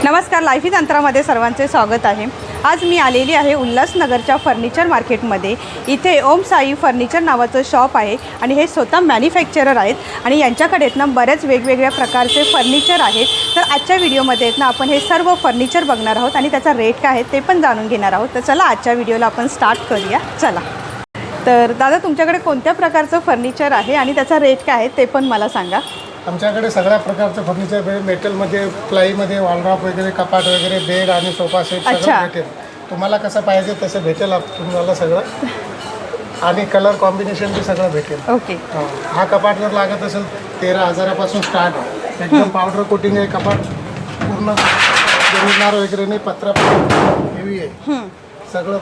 नमस्कार, लाईफी तंत्रामध्ये सर्वांचे स्वागत आहे। आज मी आलेली आहे उल्हासनगरच्या फर्निचर मार्केटमध्ये। इथे ओम साई फर्निचर नावाचं शॉप आहे आणि हे स्वतः मॅन्युफॅक्चरर आहेत आणि यांच्याकडे ना बऱ्याच वेगवेगळ्या प्रकारचे फर्निचर आहेत। तर आजच्या व्हिडिओमध्ये ना आपण हे सर्व फर्निचर बघणार आहोत आणि त्याचा रेट काय आहे ते पण जाणून घेणार आहोत। तर चला आजच्या व्हिडिओला आपण स्टार्ट करूया। चला, तर दादा तुमच्याकडे कोणत्या प्रकारचं फर्निचर आहे आणि त्याचा रेट काय आहे ते पण मला सांगा। आमच्याकडे सगळ्या प्रकारचं फर्निचर मेटलमध्ये, प्लाईमध्ये, वॉलरॉप वगैरे, कपाट वगैरे, बेड आणि सोफा सेट सगळं भेटेल। तुम्हाला कसं पाहिजे तसं भेटेल तुम्हाला सगळं, आणि कलर कॉम्बिनेशन बी सगळं भेटेल। ओके, हा कपाट जर लागत असेल 13,000पासून स्टार्ट आहे। एकदम पावडर कोटिंग आहे कपाट, पूर्ण जळणार वगैरे नाही, पत्रा हेवी आहे सगळं।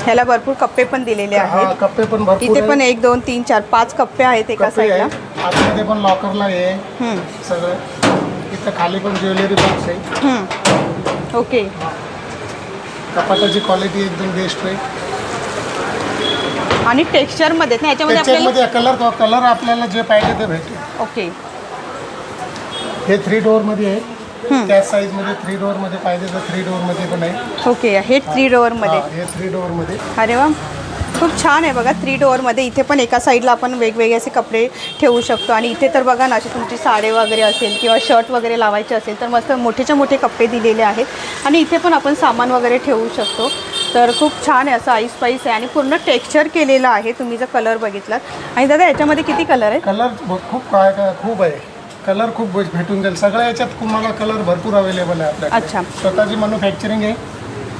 ह्याला भरपूर कप्पे पण दिलेले आहेत। कप्पे पण भरपूर, इथे पण 1 2 3 4 5 कप्पे आहेत एका साईडला। आतमध्ये पण लॉकरला आहे सगळं। इथं खाली पण ज्वेलरी बॉक्स आहे। ओके, कपाटाची क्वालिटी एकदम बेस्ट आहे आणि टेक्स्चरमध्ये ना याच्यामध्ये आपल्याला कलर आपल्याला जे पाहिजे ते भेटेल। ओके, हे 3 डोअरमध्ये आहे। त्याच साईजमध्ये 3 डोअरमध्ये पाहिजे तर 3 डोअरमध्ये पण आहे। ओके, हे 3 डोअरमध्ये, हे 3 डोअरमध्ये। अरे वा, खूप छान आहे बघा। 3 डोअरमध्ये इथे पण एका साईडला आपण वेगवेगळे असे कपडे ठेवू शकतो आणि इथे तर बघा ना, अशी तुमची साडी वगैरे असेल किंवा शर्ट वगैरे लावायचे असेल तर मस्त मोठेच्या मोठे कप्पे दिलेले आहेत आणि इथे पण आपण सामान वगैरे ठेवू शकतो। तर खूप छान आहे, असं आईस पाईस आहे आणि पूर्ण टेक्स्चर केलेलं आहे। तुम्ही जर कलर बघितलात, आणि दादा याच्यामध्ये किती कलर आहे? कलर खूप आहे, कलर खूप भेटून जाईल सगळ्या याच्यात। तुम्हाला कलर भरपूर अवेलेबल आहे आपल्याकडे। अच्छा, स्वतःची मॅन्युफॅक्चरिंग आहे।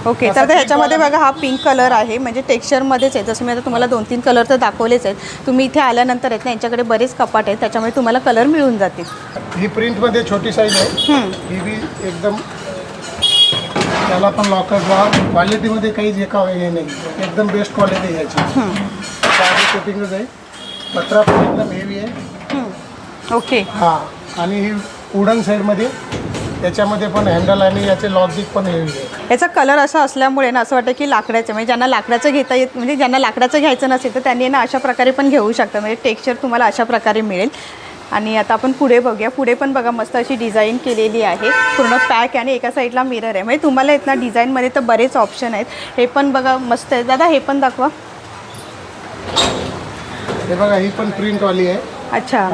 ओके, तर ह्याच्यामध्ये बघा हा पिंक कलर आहे, म्हणजे टेक्स्चरमध्येच आहे। जसं मी आता तुम्हाला 2-3 कलर तर दाखवलेच आहेत। तुम्ही इथे आल्यानंतर आहेत ना, यांच्याकडे बरेच कपाट आहेत, त्याच्यामुळे तुम्हाला कलर मिळून जातील। ही प्रिंटमध्ये छोटी साईज आहे। ही बी एकदम, त्याला पण लॉकर क्वालिटीमध्ये काहीच हे नाही, एकदम बेस्ट क्वालिटी आहे याची। साडी कोटिंगच आहे, पत्रा पण एकदम हेवी आहे। ओके, हां, आणि ही वुडन साईडमध्ये, त्याच्यामध्ये पण हँडल आणि याचे लॉजिक पण हेवी आहे। याचा कलर असा असल्यामुळे ना असं वाटतं की लाकडाचं, म्हणजे ज्यांना लाकडाचं घेता येत, म्हणजे ज्यांना लाकडाचं घ्यायचं नसेल तर त्यांनी ना अशा प्रकारे पण घेऊ शकता, म्हणजे टेक्स्चर तुम्हाला अशा प्रकारे मिळेल। आणि आता आपण पुढे बघूया। पुढे पण बघा मस्त अशी डिझाईन केलेली आहे, पूर्ण पॅक, आणि एका साईडला मिरर आहे। म्हणजे तुम्हाला येत ना डिझाईनमध्ये तर बरेच ऑप्शन आहेत। हे पण बघा मस्त आहे। दादा हे पण दाखवा। हे बघा, ही पण प्रिंटवाली आहे। अच्छा,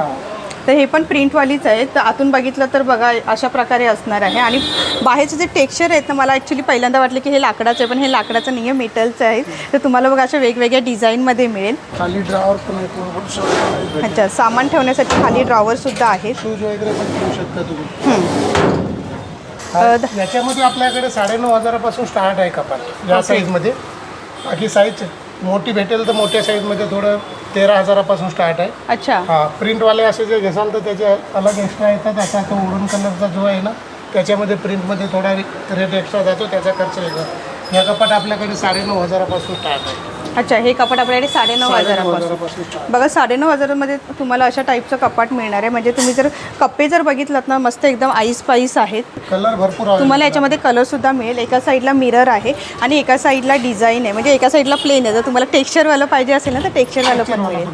तर हे पण प्रिंटवालीच आहे। तर आतून बघितलं तर बघा अशा प्रकारे असणार आहे। आणि बाहेरचं जे टेक्स्चर आहेत ना, मला ॲक्च्युली पहिल्यांदा वाटलं की हे लाकडाचं आहे, पण हे लाकडाचं नाही आहे, मेटलचं आहे। तर तुम्हाला बघा अशा वेगवेगळ्या डिझाईनमध्ये मिळेल। खाली ड्रॉवर पण आहे। अच्छा, सामान ठेवण्यासाठी खाली ड्रॉवरसुद्धा आहे। शूज वगैरे पण ठेवू शकता तुम्ही। याच्यामध्ये आपल्याकडे 9,500पासून स्टार्ट आहे कपाट या साईजमध्ये। बाकी साईज मोठी भेटेल तर मोठ्या साईजमध्ये थोडं 13,000पासून स्टार्ट आहे। अच्छा, हां, प्रिंटवाले असे जे घ्याल तर त्याचे अलग एक्स्ट्रा येतात। असा तो वुडन कलरचा जो आहे ना, त्याच्यामध्ये प्रिंटमध्ये थोडा रेट एक्स्ट्रा जातो, त्याचा खर्च वेगळा। या कपाट आपल्याकडे 9,500पासून स्टार्ट आहे। अच्छा, हे कपाट आपल्याकडे 9,500पासून। बघा 9,500मध्ये तुम्हाला अशा टाईपचं कपाट मिळणार आहे। म्हणजे तुम्ही जर कप्पे जर बघितलात ना, मस्त एकदम आईस पाईस आहेत। कलर भरपूर तुम्हाला याच्यामध्ये कलरसुद्धा मिळेल। एका साईडला मिरर आहे आणि एका साईडला डिझाईन आहे, म्हणजे एका साईडला प्लेन आहे। जर तुम्हाला टेक्स्चरवालं पाहिजे असेल ना तर टेक्स्चरवालं पण मिळेल।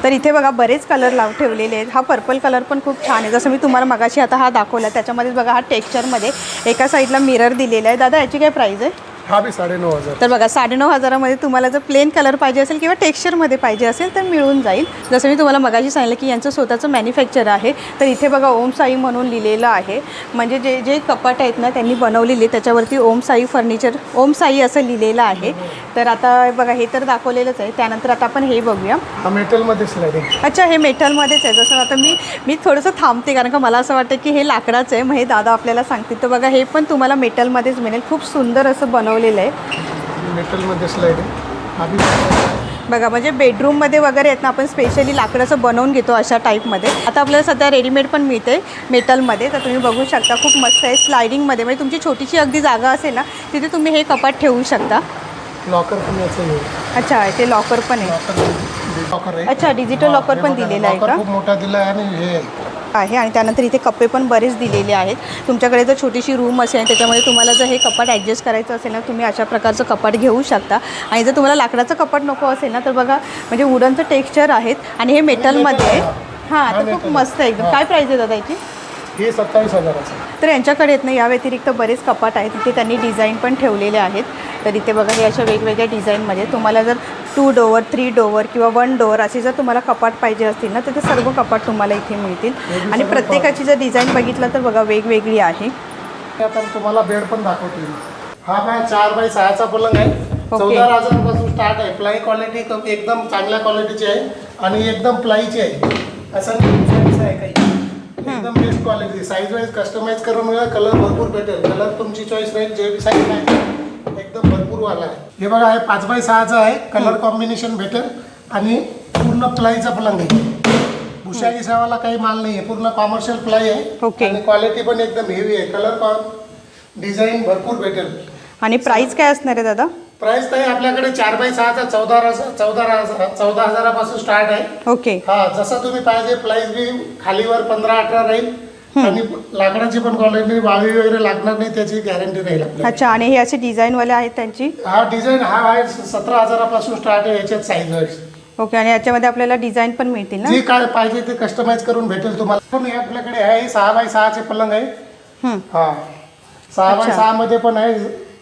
तर इथे बघा बरेच कलर ठेवलेले आहेत। हा पर्पल कलर पण खूप छान आहे, जसं मी तुम्हाला मगाशी आता हा दाखवला। त्याच्यामध्ये बघा हा टेक्स्चरमध्ये एका साईडला मिरर दिलेला आहे। दादा याची काय प्राईस आहे? हा बी 9,500। तर बघा 9,500मध्ये तुम्हाला जर प्लेन कलर पाहिजे असेल किंवा टेक्स्चरमध्ये पाहिजे असेल तर मिळून जाईल। जसं मी तुम्हाला मगाशी सांगितलं की यांचं स्वतःचं मॅन्युफॅक्चर आहे। तर इथे बघा ओम साई म्हणून लिहिलेलं आहे, म्हणजे जे जे कपाट आहेत ना त्यांनी बनवलेले त्याच्यावरती ओम साई फर्निचर, ओम साई असं लिहिलेलं आहे। तर आता बघा हे तर दाखवलेलंच आहे। त्यानंतर आता आपण हे बघूया। हा मेटलमध्ये स्लायडिंग। अच्छा, हे मेटलमध्येच आहे। जसं आता मी थोडंसं थांबते, कारण का मला असं वाटतं की हे लाकडाचं आहे, मग हे दादा आपल्याला सांगतील। तर बघा हे पण तुम्हाला मेटलमध्येच मिळेल। खूप सुंदर असं बनवलेलं आहे, मेटलमध्ये स्लायडिंग। बघा म्हणजे बेडरूममध्ये वगैरे आहेत ना, आपण स्पेशली लाकडाचं बनवून घेतो अशा टाईपमध्ये। आता आपल्याला सध्या रेडीमेड पण मिळते मेटलमध्ये, तर तुम्ही बघू शकता खूप मस्त आहे स्लायडिंगमध्ये। म्हणजे तुमची छोटीशी अगदी जागा असेल ना तिथे तुम्ही हे कपाट ठेवू शकता। लॉकर पण याचं आहे। अच्छा, ते लॉकर पण आहे। लॉकर आहे। अच्छा, डिजिटल लॉकर पण दिलेलं आहे का? खूप मोठा दिला आहे आणि हे आहे। आणि त्यानंतर इथे कप्पे पण बरेच दिलेले आहेत। तुमच्याकडे जर छोटीशी रूम असेल त्याच्यामध्ये तुम्हाला जर हे कपाट ॲडजस्ट करायचं असेल ना, तुम्ही अशा प्रकारचं कपाट घेऊ शकता। आणि जर तुम्हाला लाकडाचं कपाट नको असेल ना तर बघा म्हणजे वुडनचं टेक्स्चर आहेत आणि हे मेटलमध्ये आहे। हां तर खूप मस्त आहे एकदम. काय प्राइस आहे दादा याची? हे 27,000चं. तर यांच्याकडे आहेत ना या व्यतिरिक्त बरेच कपाट आहेत. इथे त्यांनी डिझाईन पण ठेवलेले आहेत. तर इथे बघा हे अशा वेगवेगळ्या डिझाईनमध्ये तुम्हाला जर 2 डोअर 3 डोअर किंवा 1 डोअर असे जर तुम्हाला कपाट पाहिजे असतील ना तर ते सर्व कपाट तुम्हाला इथे मिळतील. आणि प्रत्येकाची जर डिझाईन बघितलं तर बघा वेगवेगळी आहे. आता तुम्हाला बेड पण दाखवतो. हा काय 4x6चा पलंग आहे. 14,000 स्टार्ट आहे. प्लाई क्वालिटी एकदम चांगल्या क्वालिटीची आहे आणि एकदम प्लाईची आहे. असं आहे काही एकदम best quality. Size wise customize करून मिळेल. कलर भरपूर भेटेल. कलर तुमची चॉईस राहील. जे बी साईज आहे एकदम भरपूर वाला आहे. हे बघा हे 5x6चा आहे. कलर कॉम्बिनेशन भेटेल आणि पूर्ण प्लाईचा पलंग आहे. भुशा गिसावाला काही माल नाही आहे. पूर्ण कॉमर्शियल प्लाई आहे आणि क्वालिटी पण एकदम हेवी आहे. कलर डिझाईन भरपूर भेटेल. आणि प्राइस काय असणार आहे दादा? प्राइस ताई आपल्याकडे 4x6चा 14,000पासून स्टार्ट आहे. ओके. हा जसं तुम्ही पाहिजे प्राइस बी खालीवर 15-18 राहील. आणि लाकडाची पण क्वालिटी वाळवी वगैरे लागणार नाही त्याची गॅरंटी राहील आपल्याला. अच्छा. आणि हे असे डिझाईनवाले आहेत त्यांची? हा डिझाईन हा आहे 17,000पासून स्टार्ट आहे. याच्यात साईज वाईज. ओके. आणि याच्यामध्ये आपल्याला डिझाईन पण मिळतील ना? जे काय पाहिजे ते कस्टमाइज करून भेटेल तुम्हाला. पण हे आपल्याकडे आहे 6x6चे पलंग आहे. हा 6x6 मध्ये पण आहे.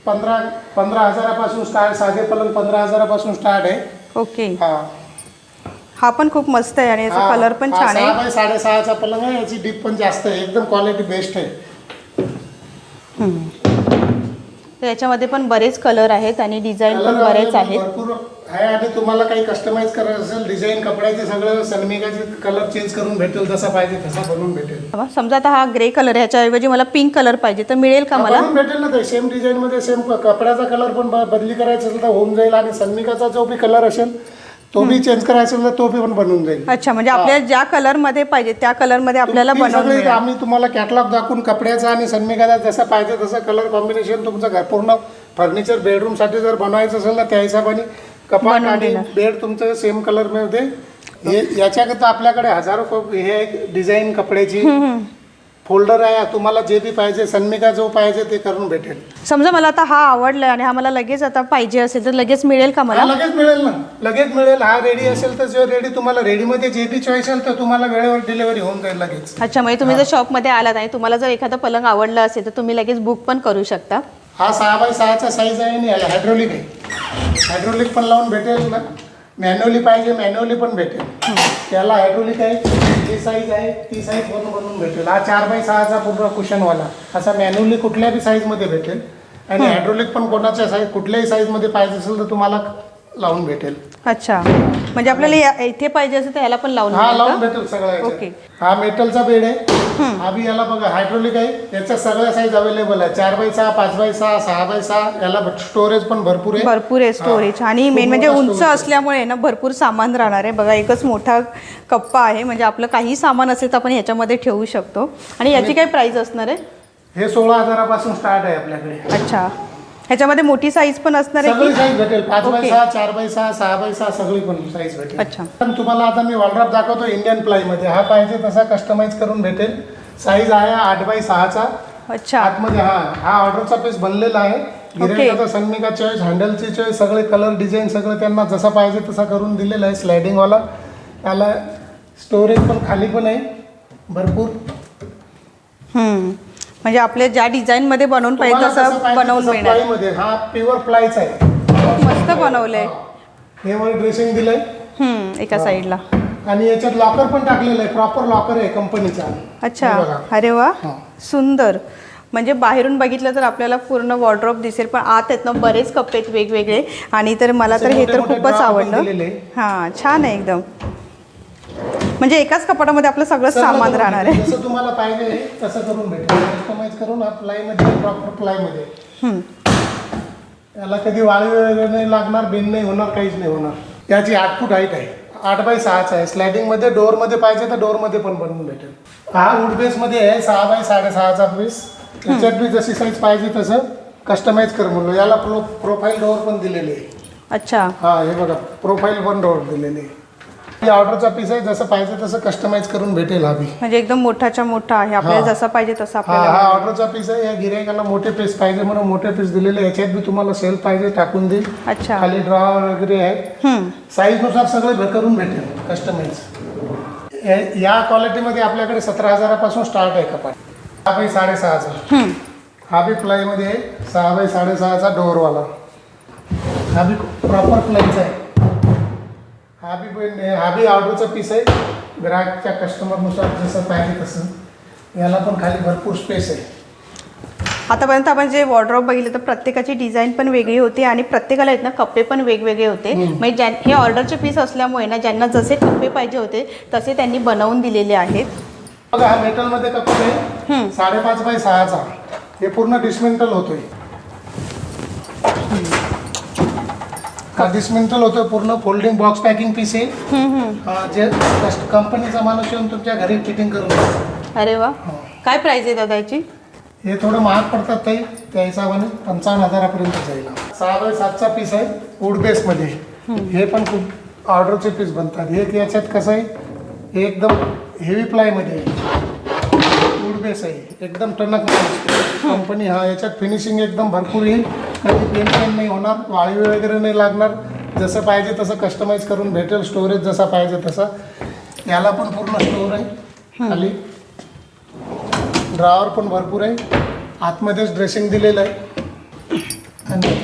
15,000पासून स्टार्ट. साधे पलंग 15,000पासून स्टार्ट आहे. ओके. हा पण खूप मस्त आहे आणि याचा कलर पण छान आहे. 6x6.5चा पलंग आहे. याची डीप पण जास्त आहे. एकदम क्वालिटी बेस्ट आहे. तर याच्यामध्ये पण बरेच कलर आहेत आणि डिझाईन पण बरेच आहेत. भरपूर आहे. आणि तुम्हाला काही कस्टमाइज करायचं असेल डिझाईन कपड्याचे सगळं सनमिकाचे कलर चेंज करून भेटेल. जसा पाहिजे तसा बनवून भेटेल. समजा आता हा ग्रे कलर आहे ह्याच्याऐवजी मला पिंक कलर पाहिजे तर मिळेल का मला? भेटेल ना. ते सेम डिझाईन मध्ये सेम कपड्याचा कलर पण बदली करायचा असेल तर होऊन जाईल. आणि सनमिकाचा जो बी कलर असेल तो बी चेंज करायचा असेल तर तो बी पण बनवून जाईल. अच्छा. म्हणजे आपल्याला ज्या कलर मध्ये पाहिजे त्या कलर मध्ये आपल्याला बनवून मिळेल. आम्ही तुम्हाला कॅटलॉग दाखवून कपड्याचा आणि सनमिकाचा जसा पाहिजे तसं कलर कॉम्बिनेशन तुमचं घर पूर्ण फर्निचर बेडरूम साठी जर बनवायचं असेल ना त्या हिशोबाने कपाट आणि बेड तुमचं सेम कलर मध्ये. हे याच्याकरता आपल्याकडे हजारो हे डिझाईन कपड्याची फोल्डर आहे. तुम्हाला जे बी पाहिजे सनमिका जो पाहिजे ते करून भेटेल. समजा मला आता हा आवडलाय आणि हा मला लगेच आता पाहिजे असेल तर लगेच मिळेल का मला? लगेच मिळेल ना. लगेच मिळेल. हा रेडी असेल तर जो रेडी तुम्हाला रेडीमध्ये जे बी चॉईस असेल तर तुम्हाला वेळेवर डिलिव्हरी होऊन जाईल लगेच. अच्छा. म्हणजे तुम्ही जर शॉपमध्ये आलात आणि तुम्हाला जर एखादा पलंग आवडला असेल तर तुम्ही लगेच बुक पण करू शकता. हा 6x6चा साईज आहे आणि याला हायड्रोलिक आहे. हायड्रोलिक पण लावून भेटेल ना. मॅन्युअली पाहिजे मॅन्युअली पण भेटेल. त्याला हायड्रोलिक आहे. जी साईज आहे ती साईज बनवून भेटेल. हा 4x6चा पूर्ण कुशनवाला असा मॅन्युअली कुठल्या बी साईजमध्ये भेटेल. आणि हायड्रोलिक पण कोणाच्या साईज कुठल्याही साईजमध्ये पाहिजे असेल तर तुम्हाला लावून भेटेल. अच्छा. म्हणजे आपल्याला इथे पाहिजे असेल तर याला पण लावून लावून भेटेल सगळं. ओके. हा मेटलचा बेड आहे. हा बी याला बघा हायड्रोलिक आहे. याच्या सगळ्या साईज अवेलेबल आहे. 4x6 5x6 6x6. याला स्टोरेज पण भरपूर आहे स्टोरेज. आणि मेन म्हणजे उंच असल्यामुळे ना भरपूर सामान राहणार आहे. बघा एकच मोठा कप्पा आहे. म्हणजे आपलं काही सामान असेल तर आपण ह्याच्यामध्ये ठेवू शकतो. आणि याची काय प्राइस असणार आहे? हे 16,000पासून स्टार्ट आहे आपल्याकडे. अच्छा. ह्याच्यामध्ये मोठी साईज पण असणार आहे? सगळी साईज भेटेल. 5x6 4x6 6x6 सगळी पण साईज भेटेल. अच्छा. पण तुम्हाला आता मी वॉलड्रॉप दाखवतो इंडियन प्लाई मध्ये. हा पाहिजे तसा कस्टमाइज करून भेटेल. साईज आहे 8x6चा. अच्छा. आतमध्ये हा ऑर्डरचा पीस बनलेला आहे. गिऱ्हाईकाचा सनमिका चॉईस हँडलची चॉईस सगळे कलर डिझाईन सगळं त्यांना जसा पाहिजे तसा करून दिलेला आहे. स्लायडिंगवाला. त्याला स्टोरेज पण खाली पण आहे भरपूर. म्हणजे आपल्या ज्या डिझाइन मध्ये बनवून पाहिजे तसं बनवून मिळणार. हा प्युअर प्लायचा आहे. मस्त बनवलंय. हे वर ड्रेसिंग दिलंय एका साईडला. आणि याच्यात लॉकर पण टाकलेलं आहे. प्रॉपर लॉकर आहे कंपनीचा. अच्छा. अरे वा. सुंदर. म्हणजे बाहेरून बघितलं तर आपल्याला पूर्ण वॉर्डरोब दिसेल पण आत आहेत ना बरेच कप्पे आहेत वेगवेगळे. आणि तर मला तर हे तर खूपच आवडलं. हां छान आहे एकदम. म्हणजे एकाच कपाटामध्ये आपलं सगळं सामान राहणार आहे. जसं तुम्हाला पाहिजे तसं करून भेटेल. कस्टमाइज करून प्लाई मध्ये प्रॉपर प्लाई मध्ये. याला कधी वाळी वगैरे नाही लागणार. बेन नाही होणार काहीच नाही होणार. याची 8 फूट हाईट आहे. 8x6चा आहे. स्लायडिंग मध्ये डोअर मध्ये पाहिजे तर डोअर मध्ये पण बनवून भेटेल. हा वुड बेस मध्ये आहे 6x6.5चा पीस. त्याच्यात बी जशी साईज पाहिजे तसं कस्टमाइज कर म्हणलो. याला प्रोफाईल डोअर पण दिलेली आहे. अच्छा. हा हे बघा प्रोफाईल पण डोअर दिलेली आहे. ही ऑर्डरचा पीस आहे. जसं पाहिजे तसं कस्टमाइज करून भेटेल. हा बी म्हणजे एकदम मोठाच्या मोठा आहे. आपल्याला जसं पाहिजे तसं आपल्याला. हा ऑर्डरचा पीस आहे. या गिऱ्हाईकाला मोठे पीस पाहिजे म्हणून मोठे पीस दिलेले. याच्यात बी तुम्हाला सेल पाहिजे टाकून देईल. अच्छा. खाली ड्रॉवर वगैरे आहे. साईज नुसार सगळे करून भेटेल कस्टमाइज. या क्वालिटीमध्ये आपल्याकडे 17,000पासून स्टार्ट आहे कपाट. हा बाई 6.5चा. हा बी प्लायमध्ये आहे 6 बाय 6.5चा डोअरवाला. हा बी प्रॉपर प्लायचा आहे. हा बी ऑर्डरचा पीस आहे. ग्राहकच्या कस्टमरनुसार जसं पाहिजे तसं. याला पण खाली भरपूर स्पेस आहे. आतापर्यंत आपण जे वॉर्डरोब बघितलं तर प्रत्येकाची डिझाईन पण वेगळी होती आणि प्रत्येकाला आहेत ना कप्पे पण वेगवेगळे होते. म्हणजे हे ऑर्डरचे पीस असल्यामुळे ना ज्यांना जसे कप्पे पाहिजे होते तसे त्यांनी बनवून दिलेले आहेत. बघा हा मेटलमध्ये कप आहे 5.5 बाय 6चा. हे पूर्ण डिस्मेंटल होतोय. हा डिस्मेंटल होतोय पूर्ण. फोल्डिंग बॉक्स पॅकिंग पीस आहे. जे कंपनीचा माणूस येऊन तुमच्या घरी फिटिंग करून देतो. अरे वा, काय प्राइस आहे दादा याची? हे थोडं महाग पडतात ताई, त्या हिशोबाने 55,000पर्यंत जाईल. 6 बाय 7चा पीस आहे वूड बेसमध्ये. हे पण खूप ऑर्डरचे पीस बनतात. हे याच्यात कसं आहे, हे एकदम हेवी प्लायमध्ये आहे. वूड बेस आहे, एकदम टणक कंपनी. हा याच्यात फिनिशिंग एकदम भरपूर येईल. काही पेंट नाही होणार, वाळवी वगैरे नाही लागणार. जसं पाहिजे तसं कस्टमाइज करून भेटेल. स्टोरेज जसा पाहिजे तसा. याला पण पूर्ण स्टोर आहे. खाली ड्रॉवर पण भरपूर आहे. आतमध्येच ड्रेसिंग दिलेलं आहे.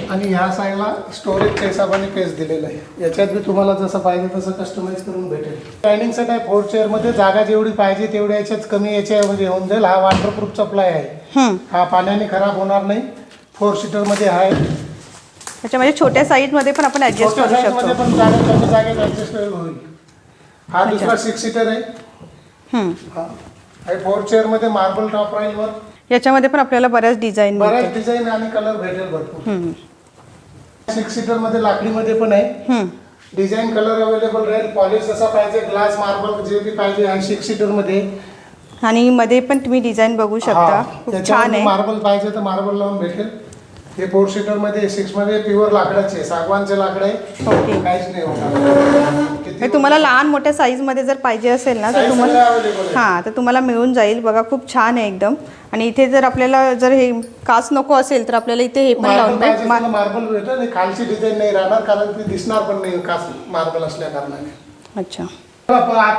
आणि ह्या साईडला स्टोरेजच्या हिशोबाने पेज दिलेलं आहे. याच्यात बी तुम्हाला जसं पाहिजे तसं कस्टमाइज करून भेटेल. डायनिंग सेट आहे 4 चेअरमध्ये. जागा जेवढी पाहिजे तेवढी याच्यात कमी याच्यामध्ये होऊन जाईल. हा वॉटरप्रूफचा प्लाय आहे. हा पाण्याने खराब होणार नाही. 4 सीटरमध्ये आहे. त्याच्यामध्ये छोट्या साईजमध्ये पण आपण ॲडजस्ट करू शकतो. पण जागा कमी जागेत ॲडजस्ट होईल. हा दुसरा 6 सीटर आहे. हा 4 चेअरमध्ये मार्बल टॉप राहील वर. याच्यामध्ये पण आपल्याला बऱ्याच डिझाईन आणि कलर भेटेल भरपूर. 6 सीटरमध्ये लाकडीमध्ये पण आहे. डिझाईन कलर अवेलेबल राहील. पॉलिश जसा पाहिजे, ग्लास मार्बल जे बी पाहिजे आहे 6 सीटरमध्ये. आणि मध्ये पण तुम्ही डिझाईन बघू शकता. खूप छान आहे. मार्बल पाहिजे तर मार्बल लावून भेटेल. हे 4 सीटरमध्ये 6 मध्ये प्युअर लाकडाचे, सागवानचे लाकड आहे. ओके. काहीच नाही होणार. तुम्हाला लहान मोठ्या साईजमध्ये जर पाहिजे असेल ना तर तुम्हाला तर तुम्हाला मिळून जाईल. बघा खूप छान आहे एकदम. आणि इथे जर आपल्याला जर हे काच नको असेल तर आपल्याला इथे हे पण लावून मार्बल भेटेल. खालची डिझाईन नाही राहणार कारण ती दिसणार पण नाही काच मार्बल असल्या कारणाने. अच्छा.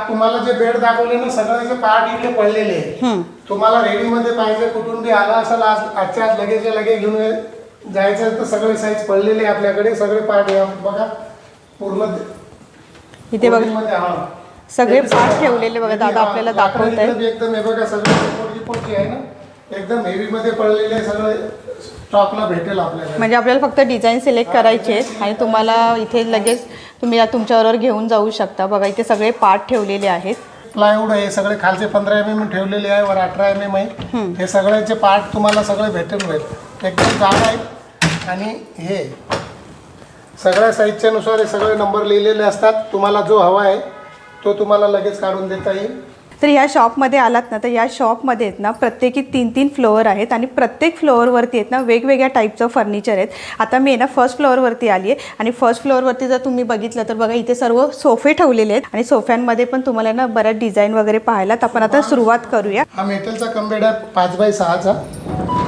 तुम्हाला जे बेड दाखवले ना सगळ्याचे पार्ट इकडे पडलेले आहे. तुम्हाला रेडीमध्ये पाहिजे कुठून बी आला असेल आजच्या आज लगेच घेऊन जायचं तर सगळे साईज पडलेले आपल्याकडे. सगळे पार्ट बघा पूर्ण इथे बघा सगळे पार्ट ठेवलेले बघा दादा आपल्याला दाखवत आहे. एकदम हे बघा सगळे रिपोर्ट आहे ना एकदम हेवी मध्ये पडलेले सगळे स्टॉकला भेटेल आपल्याला. म्हणजे आपल्याला फक्त डिझाईन सिलेक्ट करायचे आहेत आणि तुम्हाला इथे लगेच तुम्ही तुमच्याबरोबर घेऊन जाऊ शकता. बघा इथे सगळे पार्ट ठेवलेले आहेत. प्लायवूड आहे सगळे. खालचे 15 mm ठेवलेले आहे, वर 18 mm आहे. हे सगळ्याचे पार्ट तुम्हाला सगळे भेटेल. एकदम जागा आहे. आणि हे सगळ्या साईजच्या नुसार हे सगळे नंबर लिहिलेले असतात. तुम्हाला जो हवा आहे तो तुम्हाला लगेच काढून देता येईल. तर ह्या शॉपमध्ये आलात ना तर या शॉपमध्ये आहेत ना प्रत्येकी 3-3 फ्लोअर आहेत आणि प्रत्येक फ्लोअरवरती आहेत ना वेगवेगळ्या टाईपचं फर्निचर आहेत. आता मी ना फर्स्ट फ्लोअरवरती आली आहे आणि फर्स्ट फ्लोअरवरती जर तुम्ही बघितलं तर बघा इथे सर्व सोफे ठेवलेले आहेत आणि सोफ्यांमध्ये पण तुम्हाला ना बऱ्याच डिझाईन वगैरे पाहायला. तर आपण आता सुरुवात करूया. हा मेटलचा कमबेड आहे 5 बाय 6चा.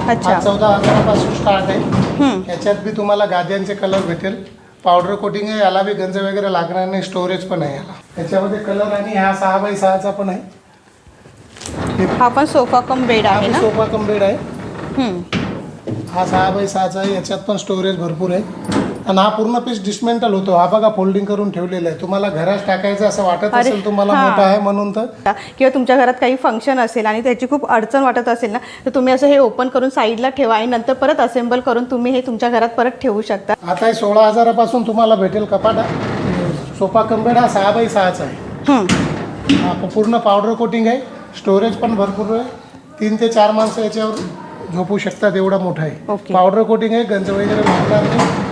अच्छा. 14,000पासून स्टार्ट आहे. याच्यात बी तुम्हाला गाद्यांचे कलर भेटेल. पावडर कोटिंग आहे. याला बी गंज वगैरे लागणार नाही. स्टोरेज पण आहे याला. याच्यामध्ये कलर. आणि हा 6 बाय 6चा पण आहे. हा पण सोफा कम बेड आहे ना. सोफा कम बेड आहे. हा 6 बाय 6चा आहे. याच्यात पण स्टोरेज भरपूर आहे. आणि हा पूर्ण पीस डिस्मेंटल होतो. हा बघा फोल्डिंग करून ठेवलेला आहे. तुम्हाला घरात टाकायचं असं वाटत असेल तुम्हाला मोठा आहे म्हणून तर, किंवा तुमच्या घरात काही फंक्शन असेल आणि त्याची खूप अडचण वाटत असेल ना तर तुम्ही असं हे ओपन करून साईडला ठेवा आणि नंतर परत असेंबल करून तुम्ही हे तुमच्या घरात परत ठेवू शकता. आता हे 16,000पासून तुम्हाला भेटेल कपाट. सोफा कम बेड हा 6 बाय 6चा आहे. हा पूर्ण पावडर कोटिंग आहे. स्टोरेज पण भरपूर आहे. 3 ते 4 माणसं याच्यावर झोपू शकतात एवढा मोठा आहे. पावडर कोटिंग आहे. गंज वगैरे लागणार नाही.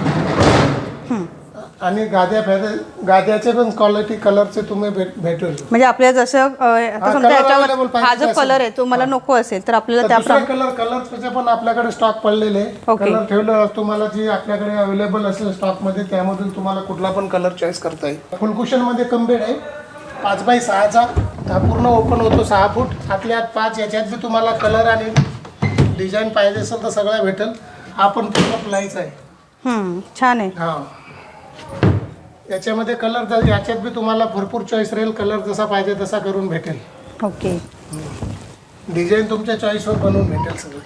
आणि गाद्याचे पण क्वालिटी कलरचे तुम्ही भेटेल. म्हणजे आपल्याला जसं आता समजा याच्यावर हा जो कलर आहे तो मला नको असेल तर आपल्याला त्या कलरचे पण आपल्याकडे स्टॉक पडलेले आहे. कलर ठेवलं तुम्हाला जी आपल्याकडे अवेलेबल असेल स्टॉकमध्ये त्यामधून तुम्हाला कुठला पण कलर चॉईस करता येईल. फुल कुशन मध्ये कमबेड आहे 5 बाय 6चा. हा पूर्ण ओपन होतो 6 फूट. आतल्या आत 5. याच्यात बी तुम्हाला कलर आणि डिझाईन पाहिजे असेल तर सगळ्या भेटेल. हा पण पूर्ण प्लायचा आहे. छान आहे. हा याच्यामध्ये कलर याच्यात बी तुम्हाला भरपूर चॉईस राहील. कलर जसा पाहिजे तसा करून भेटेल. ओके. डिझाईन तुमच्या चॉईसवर बनवून भेटेल सगळं.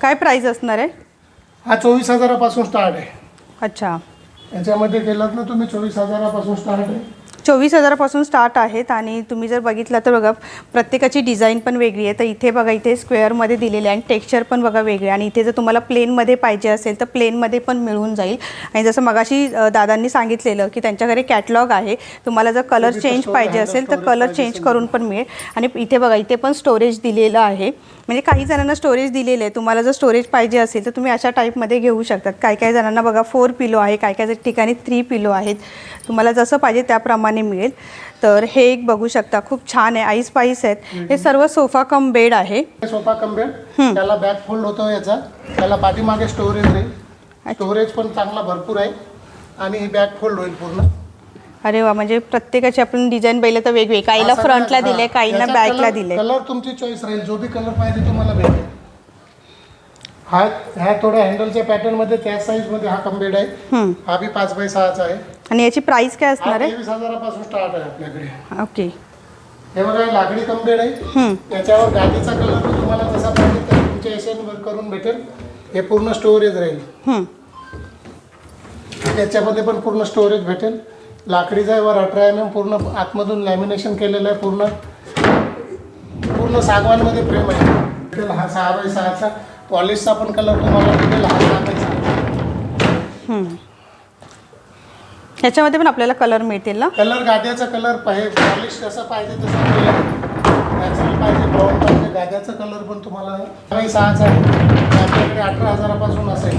काय प्राईस असणार आहे? हा 24,000पासून स्टार्ट आहे. अच्छा, याच्यामध्ये केलात ना तुम्ही 24,000पासून स्टार्ट आहे. 24,000पासून स्टार्ट आहेत. आणि तुम्ही जर बघितलं तर बघा प्रत्येकाची डिझाईन पण वेगळी आहे. तर इथे बघा इथे स्क्वेअरमध्ये दिलेले आहे आणि टेक्स्चर पण बघा वेगळे. आणि इथे जर तुम्हाला प्लेनमध्ये पाहिजे असेल तर प्लेनमध्ये पण मिळून जाईल. आणि जसं मगाशी दादांनी सांगितलेलं की त्यांच्याकडे कॅटलॉग आहे. तुम्हाला जर कलर चेंज पाहिजे असेल तर कलर चेंज करून पण मिळेल. आणि इथे बघा इथे पण स्टोरेज दिलेलं आहे. म्हणजे काही जणांना स्टोरेज दिलेलं आहे. तुम्हाला जर स्टोरेज पाहिजे असेल तर तुम्ही अशा टाईपमध्ये घेऊ शकतात. काही जणांना बघा 4 पिलो आहे, काही ठिकाणी 3 पिलो आहेत. तुम्हाला जसं पाहिजे त्याप्रमाणे मिळेल. तर हे एक बघू शकता, खूप छान आहे. आईस पाईस आहेत. हे सर्व सोफा कम बेड आहे. सोफा कम बेड, त्याला बॅक फोल्ड होतो याचा. त्याला पाठीमागे स्टोरेज राहील. स्टोरेज पण चांगला भरपूर आहे. आणि ही बॅक फोल्ड होईल पूर्ण. अरे वा, म्हणजे प्रत्येकाची आपण डिझाईन पाहिलं तर वेगवेगळी. काहीला फ्रंटला दिले, काहींना बॅकला दिले. कलर तुमची चॉईस राहील. जो बी कलर पाहिजे तुम्हाला भेटेल. ह्या थोड्या हँडलच्या पॅटर्न मध्ये त्या साईज मध्ये हा कम बेड आहे. हा बी 5x6 आहे. आणि याची प्राइस काय असणार आहे? 23,000पासून स्टार्ट आहे आपल्याकडे. ओके. हे बघा लाकडी कम बेड आहे. याच्यावर गादीचा कलर तुम्हाला जसा पाहिजे त्या तुमच्या एशियन करून भेटेल. हे पूर्ण स्टोरेज राहील. याच्यामध्ये पण पूर्ण स्टोरेज भेटेल. लाकडीचा आहे. वर 18 mm पूर्ण आतमधून लॅमिनेशन केलेलं आहे. पूर्ण सागवानमध्ये फ्रेम आहे. हा 6x6चा पॉलिशचा पण कलर तुम्हाला भेटेल. हा 6x6. ह्याच्यामध्ये पण आपल्याला कलर मिळतील ना? कलर गाद्याचा कलर पॉलिश जसा पाहिजे तसा नॅचरल पाहिजे, ब्राऊन पाहिजे. गाद्याचा कलर पण तुम्हाला 6x6चा आहे. आपल्याकडे 18,000पासून असेल.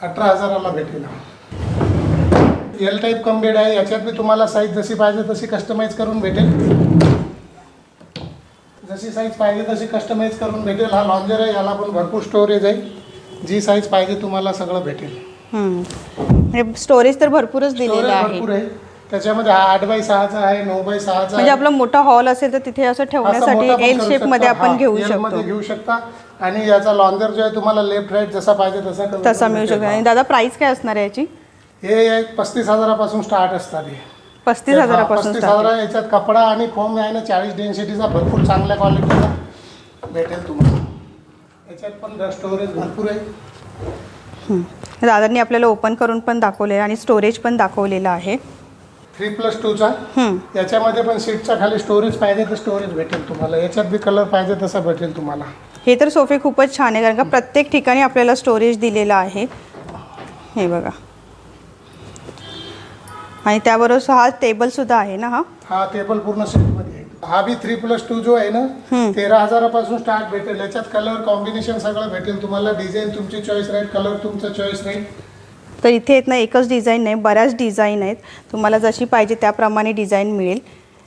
18,000ला भेटेल. एल टाईप कम बेड आहे. याच्यात बी तुम्हाला साईज जशी पाहिजे तशी कस्टमाइज करून भेटेल. जशी साईज पाहिजे तशी कस्टमाइज करून भेटेल. हा लॉन्जर आहे. याला पण भरपूर स्टोरेज आहे. जी साईज पाहिजे तुम्हाला सगळं भेटेल. स्टोरेज तर भरपूरच दिलेलं आहे. भरपूर आहे. त्याच्यामध्ये हा 8x6चा आहे, 9x6चा. म्हणजे आपला मोठा हॉल असेल तर तिथे असं ठेवण्यासाठी एल शेप मध्ये आपण घेऊ शकता. आणि याचा लॉन्जर जो आहे तुम्हाला लेफ्ट राईट जसा पाहिजे तसा मिळू शकतो. आणि दादा प्राइस काय असणार आहे याची? हे 35,000पासून स्टार्ट असतात. 35,000पासून 35,000. याच्यात कपडा आणि फोम आहे ना 40 डेन्सिटीचा भरपूर चांगल्या क्वालिटीचा भेटेल तुम्हाला. याच्यात पण स्टोरेज भरपूर आहे. दादांनी आपल्याला ओपन करून पण दाखवले आणि स्टोरेज पण दाखवलेलं आहे. 3+2चा. याच्यामध्ये पण सीटच्या खाली स्टोरेज पाहिजे तर स्टोरेज भेटेल तुम्हाला. याच्यात बी कलर पाहिजे तसा भेटेल तुम्हाला. हे तर सोफे खूपच छान आहे कारण का प्रत्येक ठिकाणी आपल्याला स्टोरेज दिलेलं आहे. हे बघा. आणि त्याबरोबर हा टेबल सुद्धा आहे ना? हा टेबल पूर्ण सेटमध्ये आहे. हा बी 3+2 जो आहे ना 13,000पासून स्टार्ट भेटेल. याच्यात कलर कॉम्बिनेशन सगळं भेटेल तुम्हाला. डिझाईन तुमची चॉईस राहील, कलर तुमचा चॉईस राहील. तर इथे आहेत ना एकच डिझाईन नाही, बऱ्याच डिझाईन आहेत. तुम्हाला जशी पाहिजे त्याप्रमाणे डिझाईन मिळेल.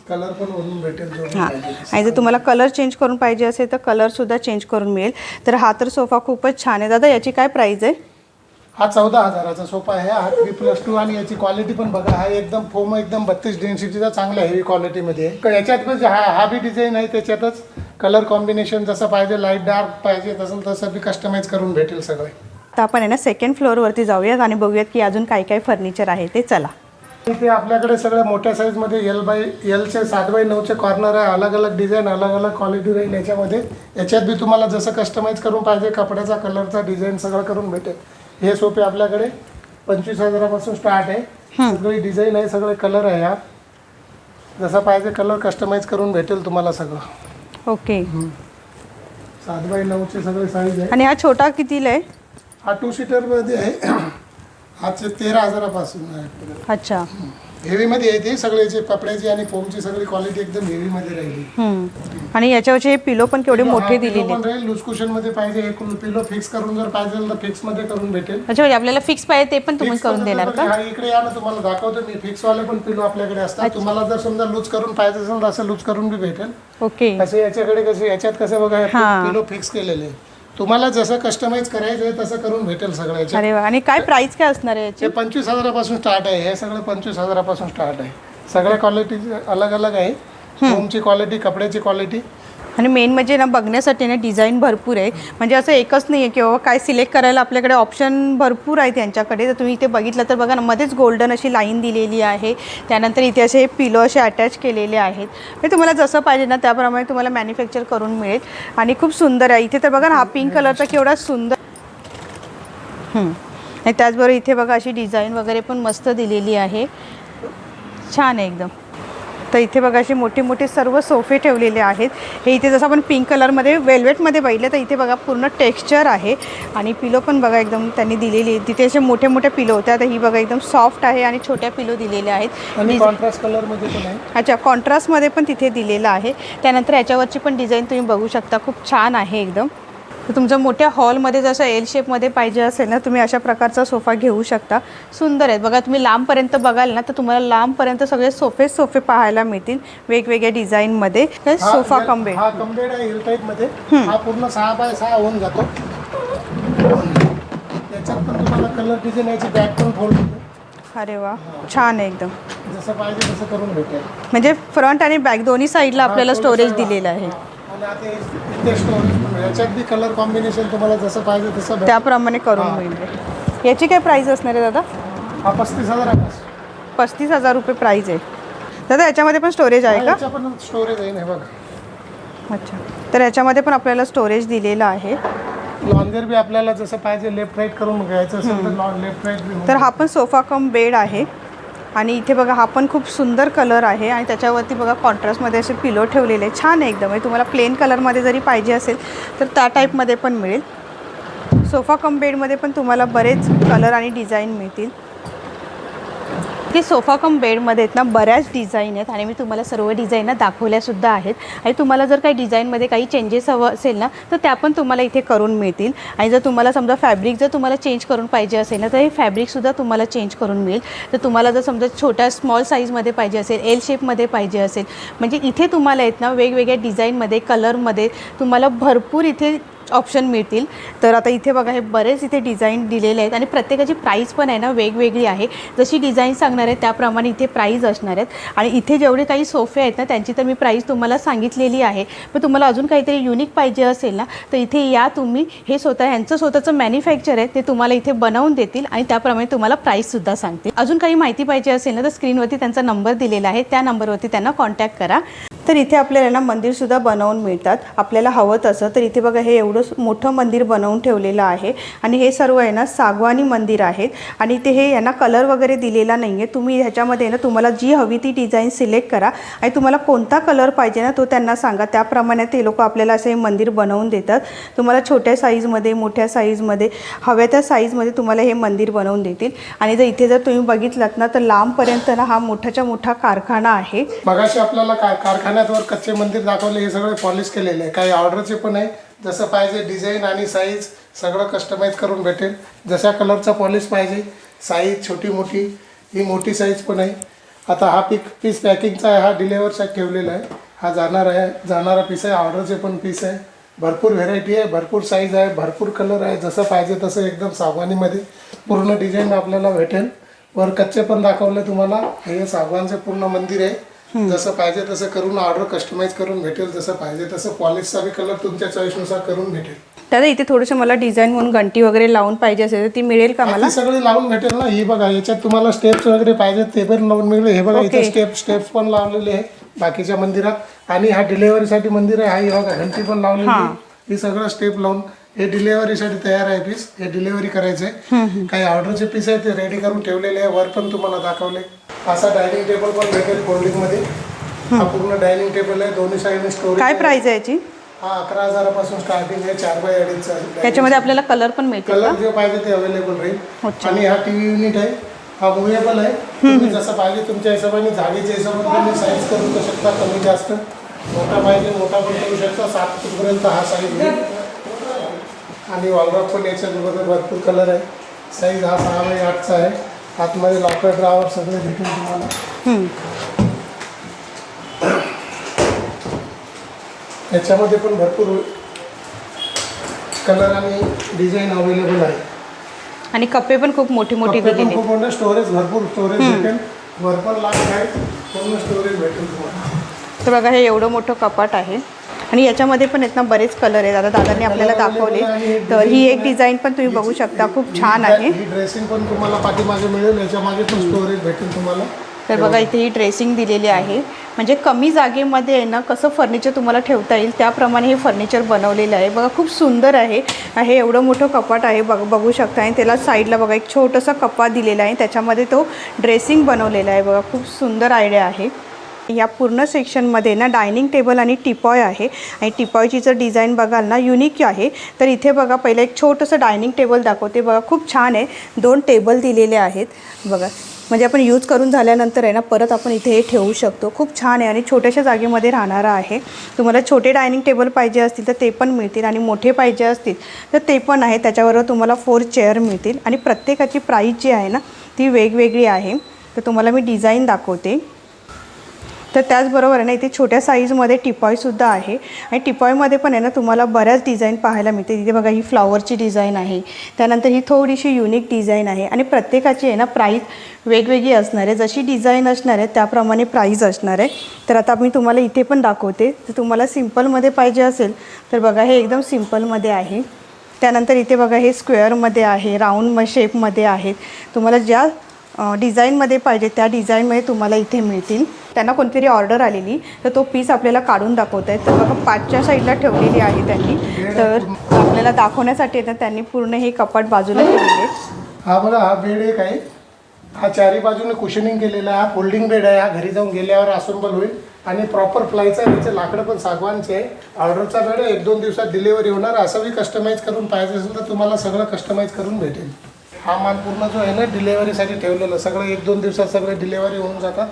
कलर पण वरून भेटेल. हां. आणि जर तुम्हाला कलर चेंज करून पाहिजे असेल तर कलरसुद्धा चेंज करून मिळेल. तर हा तर सोफा खूपच छान आहे. दादा याची काय प्राईज आहे? हा 14,000चा सोफा आहे. हा 3+2. आणि याची क्वालिटी पण बघा. हा एकदम फोम एकदम 32 डेन्सिटीचा चांगला हेवी क्वालिटीमध्ये आहे. याच्यात पण हा बी डिझाईन आहे. त्याच्यातच कलर कॉम्बिनेशन जसं पाहिजे, लाईट डार्क पाहिजे तसं बी कस्टमाइज करून भेटेल सगळे. तर आपण आहे ना सेकंड फ्लोअरवरती जाऊयात आणि बघूयात की अजून काय काय फर्निचर आहे ते. चला. इथे आपल्याकडे सगळ्या मोठ्या साईजमध्ये एलचे 7x9चे कॉर्नर आहे. अलग अलग डिझाईन, अलग अलग क्वालिटी राहील याच्यामध्ये. याच्यात बी तुम्हाला जसं कस्टमाइज करून पाहिजे कपड्याचा, कलरचा, डिझाईन सगळं करून भेटेल. हे सोफे आपल्याकडे 25,000पासून स्टार्ट आहे. सगळी डिझाईन आहे, सगळे कलर आहे. यार जसा पाहिजे कलर कस्टमाइज करून भेटेल तुम्हाला सगळं. ओके. 7x9चे सगळे साईज आहे. आणि हा छोटा कितीला आहे? हा 2 सीटरमध्ये आहे. हा 13,000पासून आहे. अच्छा. हेवीमध्ये आहे ते सगळ्याचे कपड्याची आणि फोमची सगळी क्वालिटी एकदम हेवीमध्ये राहिली. आणि याच्यावरचे हे पिलो पण केवढे मोठे दिलेले आहेत. लूज कुशन मध्ये पाहिजे. एक पिलो फिक्स करून जर पाहिजे तर फिक्स मध्ये करून भेटेल. अच्छा, म्हणजे आपल्याला फिक्स पाहिजे ते पण तुम्ही करून देणार का? हा इकडे या ना, तुम्हाला दाखवतो मी. फिक्स वाले पण पिलो आपल्याकडे असतात. तुम्हाला जर समजा लूज करून पाहिजे असेल तर असं लूज करून बी भेटेल. ओके. असे याच्याकडे कसे याच्यात कसं बघा पिलो फिक्स केलेले. तुम्हाला जसं कस्टमाइज करायचं आहे तसं करून भेटेल सगळं याच्यात. अरे वा. आणि काय प्राइस काय असणार आहे याची? 25,000पासून स्टार्ट आहे. हे सगळं 25,000पासून स्टार्ट आहे. सगळ्या क्वालिटी अलग अलग आहे. फोमची क्वालिटी, कपड्याची क्वालिटी आणि मेन म्हणजे ना बघण्यासाठी ना डिझाईन भरपूर आहे. म्हणजे असं एकच नाही आहे की बाबा काय सिलेक्ट करायला आपल्याकडे ऑप्शन भरपूर आहे त्यांच्याकडे. तर तुम्ही इथे बघितलं तर बघा ना, मध्येच गोल्डन अशी लाईन दिलेली आहे. त्यानंतर इथे असे पिलो असे अटॅच केलेले आहेत. म्हणजे तुम्हाला जसं पाहिजे ना त्याप्रमाणे तुम्हाला मॅन्युफॅक्चर करून मिळेल. आणि खूप सुंदर आहे. इथे तर बघा ना, हा पिंक कलरचा केवढा सुंदर. आणि त्याचबरोबर इथे बघा अशी डिझाईन वगैरे पण मस्त दिलेली आहे. छान आहे एकदम. तर इथे बघा असे मोठे मोठे सर्व सोफे ठेवलेले आहेत. हे इथे जसं आपण पिंक कलरमध्ये वेल्वेटमध्ये बघितलं तर इथे बघा पूर्ण टेक्स्चर आहे. आणि पिलो पण बघा एकदम त्यांनी दिलेली आहे. तिथे असे मोठे मोठे पिलो होते. आता ही बघा एकदम सॉफ्ट आहे आणि छोट्या पिलो दिलेल्या आहेत. आणि कॉन्ट्रास्ट कलरमध्ये पण आहे. अच्छा, कॉन्ट्रास्टमध्ये पण तिथे दिलेलं आहे. त्यानंतर याच्यावरची पण डिझाईन तुम्ही बघू शकता, खूप छान आहे एकदम. तर तुमच्या मोठ्या हॉलमध्ये जसं एल शेपमध्ये पाहिजे असेल ना, तुम्ही अशा प्रकारचा सोफा घेऊ शकता. सुंदर आहेत बघा. तुम्ही लांबपर्यंत बघाल ना तर तुम्हाला लांबपर्यंत सगळे सोफे पाहायला मिळतील वेगवेगळ्या डिझाईनमध्ये. Sofa cum bed. हा कम बेड आहे एल टाईपमध्ये. हा पूर्ण 6x6 होऊन जातो. त्याच्यात पण तुम्हाला कलर डिझाईन याची बॅक पण फोल्ड होते. अरे वा, छान आहे एकदम. जसं पाहिजे तसं करून भेटेल. म्हणजे फ्रंट आणि बॅक दोन्ही साईडला आपल्याला स्टोरेज दिलेलं आहे. आणि आता इथे स्टोरेज पण याच्यात बी कलर कॉम्बिनेशन तुम्हाला जसं पाहिजे तसं त्याप्रमाणे करून मिळेल. याची काय प्राईस असणार आहे दादा? हा 35,000 आहे. 35,000 रुपये प्राईज आहे. दादा याच्यामध्ये पण स्टोरेज आहे का? याच्या पण स्टोरेज आहे ना बघा. अच्छा, तर याच्यामध्ये पण आपल्याला स्टोरेज दिलेलं आहे. लॉन्जर बी आपल्याला जसं पाहिजे लेफ्ट राईट करून घ्यायचं असेल तर लेफ्ट राईट बी. तर हा पण सोफा कम बेड आहे. आणि इथे बघा हा पण खूप सुंदर कलर आहे. आणि त्याच्यावरती बघा कॉन्ट्रास्टमध्ये असे पिलो ठेवलेले आहे. छान आहे एकदम. तुम्हाला प्लेन कलरमध्ये जरी पाहिजे असेल तर त्या टाईपमध्ये पण मिळेल. सोफा कम बेडमध्ये पण तुम्हाला बरेच कलर आणि डिझाईन मिळतील. की सोफा कम बेडमध्ये आहेत ना बऱ्याच डिझाईन आहेत. आणि मी तुम्हाला सर्व डिझाईन दाखवल्यासुद्धा आहेत. आणि तुम्हाला जर काही डिझाईनमध्ये काही चेंजेस हवं असेल ना तर त्या पण तुम्हाला इथे करून मिळतील. आणि जर तुम्हाला समजा फॅब्रिक जर तुम्हाला चेंज करून पाहिजे असेल ना तर हे फॅब्रिकसुद्धा तुम्हाला चेंज करून मिळेल. तर तुम्हाला जर समजा छोट्या स्मॉल साईजमध्ये पाहिजे असेल, एल शेपमध्ये पाहिजे असेल, म्हणजे इथे तुम्हाला आहेत ना वेगवेगळ्या डिझाईनमध्ये कलरमध्ये तुम्हाला भरपूर इथे ऑप्शन मिळतील. तर आता इथे बघा हे बरेच इथे डिझाईन दिलेले आहेत. आणि प्रत्येकाची प्राईस पण आहे ना वेगवेगळी आहे. जशी डिझाईन सांगणार आहे त्याप्रमाणे इथे प्राईस असणार आहेत. आणि इथे जेवढे काही सोफे आहेत ना त्यांची तर मी प्राईस तुम्हाला सांगितलेली आहे. पण तुम्हाला अजून काहीतरी युनिक पाहिजे असेल ना तर इथे या तुम्ही. हे ह्यांचं स्वतःचं मॅन्युफॅक्चर आहे, ते तुम्हाला इथे बनवून देतील आणि त्याप्रमाणे तुम्हाला प्राईससुद्धा सांगतील. अजून काही माहिती पाहिजे असेल ना तर स्क्रीनवरती त्यांचा नंबर दिलेला आहे, त्या नंबरवरती त्यांना कॉन्टॅक्ट करा. तर इथे आपल्याला ना मंदिरसुद्धा बनवून मिळतात आपल्याला हवं तसं. तर इथे बघा हे एवढं मोठं मंदिर बनवून ठेवलेलं आहे. आणि हे सर्व आहे ना सागवानी मंदिर आहेत. आणि इथे हे यांना कलर वगैरे दिलेला नाही आहे. तुम्ही ह्याच्यामध्ये ना तुम्हाला जी हवी ती डिझाईन सिलेक्ट करा आणि तुम्हाला कोणता कलर पाहिजे ना तो त्यांना सांगा. त्याप्रमाणे ते लोक आपल्याला असं हे मंदिर बनवून देतात. तुम्हाला छोट्या साईजमध्ये, मोठ्या साईजमध्ये, हव्या त्या साईजमध्ये तुम्हाला हे मंदिर बनवून देतील. आणि जर इथे जर तुम्ही बघितलात ना तर लांबपर्यंत ना हा मोठाच्या मोठा कारखाना आहे. मगाशी आपल्याला कारखान्यावर कच्चे मंदिर दाखवले, हे सगळे पॉलिश केलेले आहे. काही ऑर्डरचे पण आहे. जसं पाहिजे डिझाईन आणि साईज सगळं कस्टमाइज करून भेटेल. जशा कलरचा पॉलिश पाहिजे, साईज छोटी मोठी, ही मोठी साईज पण आहे. आता हा पीस पॅकिंगचा आहे, हा डिलेवरसाठी ठेवलेला आहे. हा जाणारा पीस आहे. ऑर्डरचे पण पीस आहे. भरपूर व्हेरायटी आहे, भरपूर साईज आहे, भरपूर कलर आहे. जसं पाहिजे तसं एकदम सागवानीमध्ये पूर्ण डिझाईन आपल्याला भेटेल. वर कच्चे पण दाखवले तुम्हाला. हे सागवानचे पूर्ण मंदिर आहे. जसं पाहिजे तसं करून ऑर्डर कस्टमाइज करून भेटेल. जसं पाहिजे तसं पॉलिशचा बी कलर तुमच्या चॉईसनुसार करून भेटेल. दादा इथे थोडंसं मला डिझाईन म्हणून घंटी वगैरे लावून पाहिजे असेल तर ती मिळेल का मला? सगळी लावून भेटेल ना. ही बघा याच्यात तुम्हाला स्टेप्स वगैरे पाहिजे ते पण लावून मिळेल. हे बघा इथे स्टेप्स पण लावलेले आहे बाकीच्या मंदिरात. आणि हा डिलेव्हरीसाठी मंदिर आहे. हा ही बघा घंटी पण लावलेली आहे. ही सगळं स्टेप लावून हे डिलेव्हरीसाठी तयार आहे पीस. हे डिलेव्हरी करायचे. काही ऑर्डरचे पीस आहे ते रेडी करून ठेवलेले आहे. वर पण तुम्हाला दाखवले. असा डायनिंग टेबल पण भेटेल फोल्डिंगमध्ये. हा पूर्ण डायनिंग टेबल आहे. दोन्ही साईडने स्टोरेज. काय प्राइस आहे याची? हा 11,000 पासून स्टार्टिंग आहे. 4x2.5 त्याच्यामध्ये आपल्याला कलर पण मिळतील. कलर जे पाहिजे ते अवेलेबल राहील. आणि हा टीव्ही युनिट आहे. हा मुव्हेबल आहे. तुम्ही जसं पाहिजे तुमच्या हिशोबाने जागेच्या हिशोबाने तुम्ही साईज करू शकता. कमी जास्त मोठा पाहिजे मोठा पण करू शकता. 7 फूटपर्यंत हा साईज आहे. आणि वॉलरॉक पण याच्याबरोबर भरपूर कलर आहे. साईज हा 6x8चा आहे. आतमध्ये लॉकर ड्रावर सगळे भेटून तुम्हाला. याच्यामध्ये पण भरपूर कलर आणि डिझाईन अवेलेबल आहे. आणि कप्पे पण खूप मोठी मोठी दिलेली. खूप मोठं स्टोरेज, भरपूर स्टोरेज भेटेल. वर पण लाख आहे. पूर्ण स्टोरेज भेटेल तुम्हाला. तर बघा हे एवढं मोठं कपाट आहे. आणि याच्यामध्ये पण आहेत ना बरेच कलर आहेत. आता दादांनी आपल्याला दाखवले. तर ही एक डिझाईन पण तुम्ही बघू शकता, खूप छान आहे. ही ड्रेसिंग पण तुम्हाला पाठीमागे मिळेल, याच्या मागे पण स्टोरेज भेटेल तुम्हाला. तर बघा इथे ही ड्रेसिंग दिलेली आहे. म्हणजे कमी जागेमध्ये आहे ना कसं फर्निचर तुम्हाला ठेवता येईल त्याप्रमाणे हे फर्निचर बनवलेलं आहे. बघा खूप सुंदर आहे. हे एवढं मोठं कपाट आहे बघू शकता. आणि त्याला साईडला बघा एक छोटंसं कपाट दिलेला आहे, त्याच्यामध्ये तो ड्रेसिंग बनवलेला आहे. बघा खूप सुंदर आयडिया आहे. या पूर्ण सेक्शनमध्ये ना डायनिंग टेबल आणि टिपॉय आहे. आणि टिपॉयची जर डिझाईन बघाल ना युनिक आहे. तर इथे बघा पहिलं एक छोटंसं डायनिंग टेबल दाखवते. बघा खूप छान आहे. 2 टेबल दिलेले आहेत बघा. म्हणजे आपण यूज करून झाल्यानंतर आहे ना परत आपण इथे हे ठेवू शकतो. खूप छान आहे आणि छोट्याशा जागेमध्ये राहणारा आहे. तुम्हाला छोटे डायनिंग टेबल पाहिजे असतील तर ते पण मिळतील आणि मोठे पाहिजे असतील तर ते पण आहे. त्याच्याबरोबर तुम्हाला 4 चेअर मिळतील आणि प्रत्येकाची प्राईस जी आहे ना ती वेगवेगळी आहे. तर तुम्हाला मी डिझाईन दाखवते. तर त्याचबरोबर आहे ना इथे छोट्या साईजमध्ये टिपॉयसुद्धा आहे. आणि टिपॉयमध्ये पण आहे ना तुम्हाला बऱ्याच डिझाईन पाहायला मिळते. तिथे बघा ही फ्लॉवरची डिझाईन आहे, त्यानंतर ही थोडीशी युनिक डिझाईन आहे. आणि प्रत्येकाची आहे ना प्राईस वेगवेगळी असणार आहे. जशी डिझाईन असणार आहे त्याप्रमाणे प्राईस असणार आहे. तर आता मी तुम्हाला इथे पण दाखवते. तर तुम्हाला सिम्पलमध्ये पाहिजे असेल तर बघा हे एकदम सिम्पलमध्ये आहे. त्यानंतर इथे बघा हे स्क्वेअरमध्ये आहे, राऊंड शेपमध्ये आहेत. तुम्हाला ज्या डिझाईनमध्ये पाहिजे त्या डिझाईनमध्ये तुम्हाला इथे मिळतील. त्यांना कोणतरी ऑर्डर आलेली तर तो पीस आपल्याला काढून दाखवत आहेत. तर बघा 5च्या साईडला ठेवलेली आहे त्यांनी. तर आपल्याला दाखवण्यासाठी ना त्यांनी पूर्ण हे कपाट बाजूला ठेवलेले. हा बघा हा बेड एक आहे. हा चारी बाजूने कुशनिंग केलेला आहे. हा फोल्डिंग बेड आहे. हा घरी जाऊन गेल्यावर असेंबल होईल आणि प्रॉपर प्लायचा आहे. त्याचे लाकडं पण सागवानचे आहे. ऑर्डरचा बेड आहे. 1-2 दिवसात डिलिव्हरी होणार. असं बी कस्टमाइज करून पाहिजे असेल तर तुम्हाला सगळं कस्टमाइज करून भेटेल. हा माल पूर्ण जो आहे ना डिलेवरीसाठी ठेवलेलं सगळं 1-2 दिवसात सगळं डिलेवरी होऊन जातात.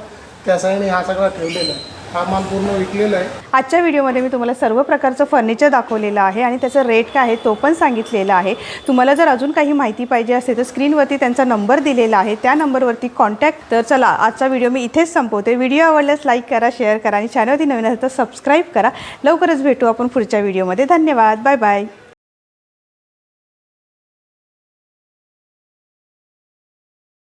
त्या साईडने हा सगळा ठेवलेला आहे. हा माल पूर्ण विकलेला आहे. आजच्या व्हिडिओमध्ये मी तुम्हाला सर्व प्रकारचं फर्निचर दाखवलेलं आहे आणि त्याचं रेट काय आहे तो पण सांगितलेला आहे. तुम्हाला जर अजून काही माहिती पाहिजे असेल तर स्क्रीनवरती त्यांचा नंबर दिलेला आहे, त्या नंबरवरती कॉन्टॅक्ट. तर चला आजचा व्हिडिओ मी इथेच संपवते. व्हिडिओ आवडल्यास लाईक करा, शेअर करा आणि चॅनलवरती नवीन असेल तर सबस्क्राईब करा. लवकरच भेटू आपण पुढच्या व्हिडिओमध्ये. धन्यवाद. Bye bye.